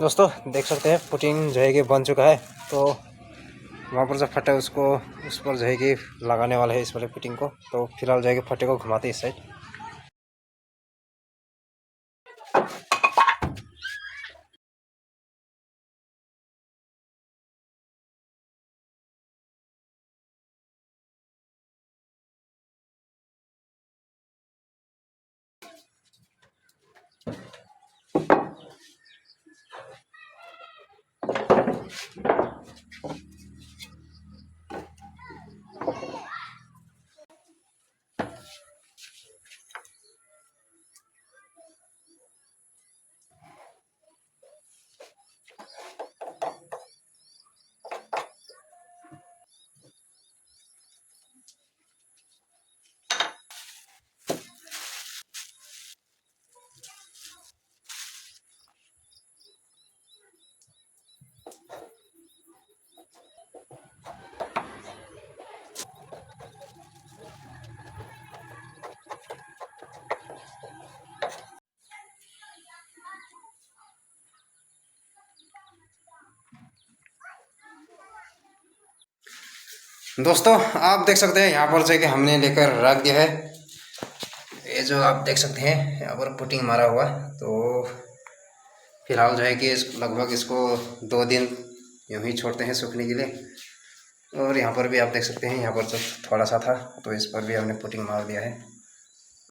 दोस्तों देख सकते हैं पुटिंग जो है कि बन चुका है। तो वहाँ पर जो फटे उसको उस पर जो है कि लगाने वाला है इस वाले पुटिंग को। तो फिलहाल जो है कि फटे को घुमाते इस साइड। दोस्तों आप देख सकते हैं यहाँ पर जो है कि हमने लेकर रख दिया है। ये जो आप देख सकते हैं यहाँ पर पुटिंग मारा हुआ। तो फिलहाल जो है कि लगभग इसको 2 दिन यूँ ही छोड़ते हैं सूखने के लिए। और यहाँ पर भी आप देख सकते हैं, यहाँ पर जो थोड़ा सा था तो इस पर भी हमने पुटिंग मार दिया है।